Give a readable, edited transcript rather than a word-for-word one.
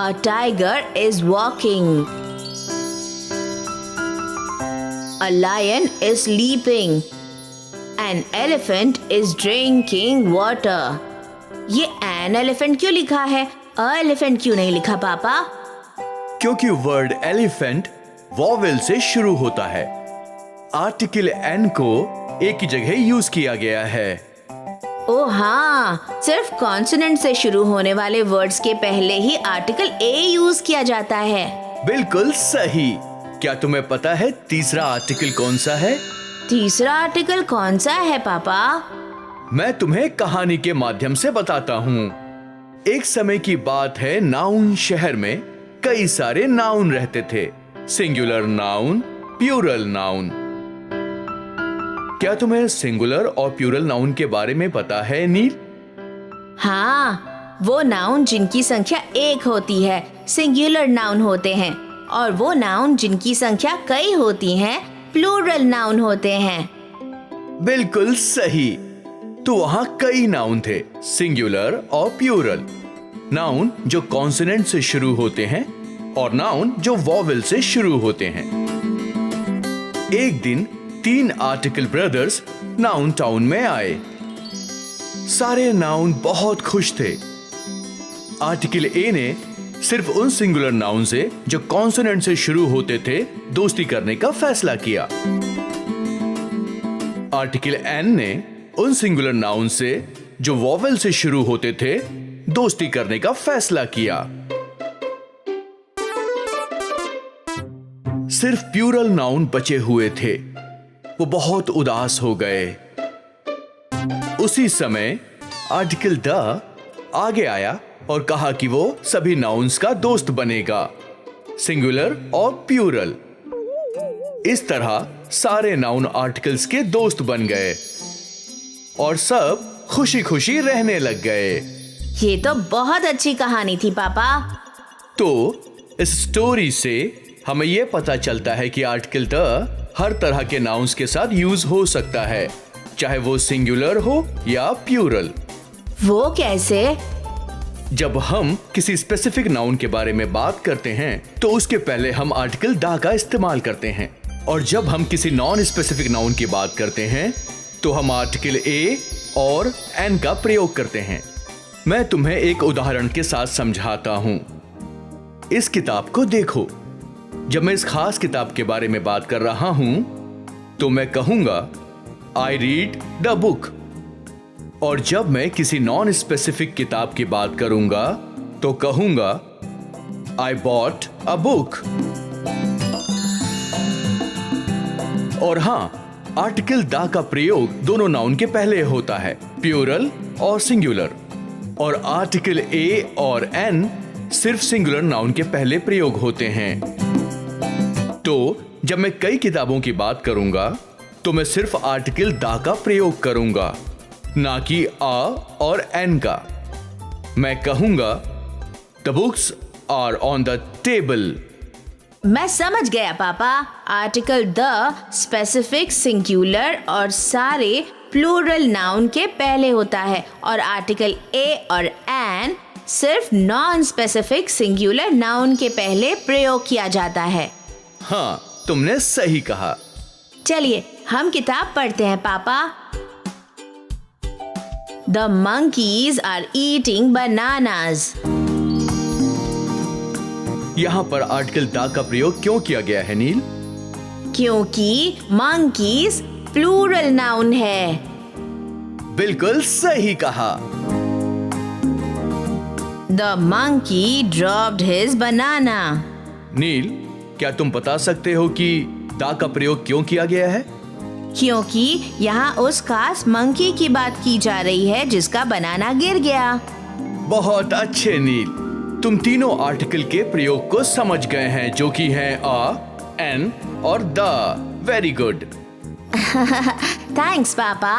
A tiger is walking. A lion is leaping. An elephant is drinking water. ये an elephant क्यों लिखा है? A elephant क्यों नहीं लिखा पापा? क्योंकि वर्ड एलिफेंट वॉवेल से शुरू होता है। आर्टिकल एन को एक ही जगह यूज किया गया है। ओ हाँ, सिर्फ कॉन्सोनेंट से शुरू होने वाले वर्ड्स के पहले ही आर्टिकल ए यूज किया जाता है। बिल्कुल सही। क्या तुम्हें पता है तीसरा आर्टिकल कौन सा है? तीसरा आर्टिकल कौन सा है पापा? मैं तुम्हें कहानी के माध्यम से बताता हूँ। एक समय की बात है, नाउन शहर में कई सारे नाउन रहते थे। Singular noun, plural noun. क्या तुम्हें सिंगुलर और प्लूरल नाउन के बारे में पता है नील? हाँ, वो नाउन जिनकी संख्या एक होती है सिंगुलर नाउन होते हैं, और वो नाउन जिनकी संख्या कई होती हैं प्लूरल नाउन होते हैं। बिल्कुल सही। तो वहां कई नाउन थे, सिंगुलर और प्लूरल। नाउन जो कॉन्सोनेंट से शुरू होते हैं और नाउन जो वॉवेल से शुरू होते हैं। एक दिन 3 आर्टिकल ब्रदर्स नाउन टाउन में आए। सारे नाउन बहुत खुश थे। आर्टिकल ए ने सिर्फ उन सिंगुलर नाउन से जो कॉन्सोनेंट से शुरू होते थे दोस्ती करने का फैसला किया। आर्टिकल एन ने उन सिंगुलर नाउन से जो वॉवेल से शुरू होते थे दोस्ती करने का फैसला किया। सिर्फ प्लूरल नाउन बचे हुए थे। वो बहुत उदास हो गए। उसी समय आर्टिकल द आगे आया और कहा कि वो सभी नाउन्स का दोस्त बनेगा, सिंगुलर और प्लूरल। इस तरह सारे नाउन आर्टिकल्स के दोस्त बन गए और सब खुशी खुशी रहने लग गए। ये तो बहुत अच्छी कहानी थी पापा। तो इस स्टोरी से हमें यह पता चलता है कि आर्टिकल द हर तरह के नाउन्स के साथ यूज हो सकता है, चाहे वो सिंगुलर हो या प्लूरल। वो कैसे? जब हम किसी स्पेसिफिक नाउन के बारे में बात करते हैं तो उसके पहले हम आर्टिकल द का इस्तेमाल करते हैं, और जब हम किसी नॉन स्पेसिफिक नाउन की बात करते हैं तो हम आर्टिकल ए और एन का प्रयोग करते हैं। मैं तुम्हें एक उदाहरण के साथ समझाता हूं। इस किताब को देखो। जब मैं इस खास किताब के बारे में बात कर रहा हूं तो मैं कहूंगा आई रीड द बुक, और जब मैं किसी नॉन स्पेसिफिक किताब की बात करूंगा तो कहूंगा आई बॉट अ बुक। और हां, आर्टिकल द का प्रयोग दोनों नाउन के पहले होता है, प्लूरल और सिंगुलर, और आर्टिकल ए और एन सिर्फ सिंगुलर नाउन के पहले प्रयोग होते हैं। तो जब मैं कई किताबों की बात करूंगा तो मैं सिर्फ आर्टिकल द का प्रयोग करूंगा, ना कि आ और एन का। मैं कहूंगा the books are on the table. मैं समझ गया पापा। आर्टिकल द स्पेसिफिक, सिंगुलर और सारे प्लूरल नाउन के पहले होता है, और आर्टिकल ए और एन सिर्फ नॉन स्पेसिफिक सिंगुलर नाउन के पहले प्रयोग किया जाता है। हाँ, तुमने सही कहा। चलिए हम किताब पढ़ते हैं पापा। The monkeys are eating bananas. यहाँ पर आर्टिकल द का प्रयोग क्यों किया गया है नील? क्योंकि monkeys प्लूरल नाउन है। बिल्कुल सही कहा। The monkey dropped his banana. नील, क्या तुम बता सकते हो कि द का प्रयोग क्यों किया गया है? क्योंकि यहाँ उस खास मंकी की बात की जा रही है जिसका बनाना गिर गया। बहुत अच्छे नील, तुम तीनों आर्टिकल के प्रयोग को समझ गए हैं, जो कि हैं आ, एन और द। Very good. थैंक्स पापा।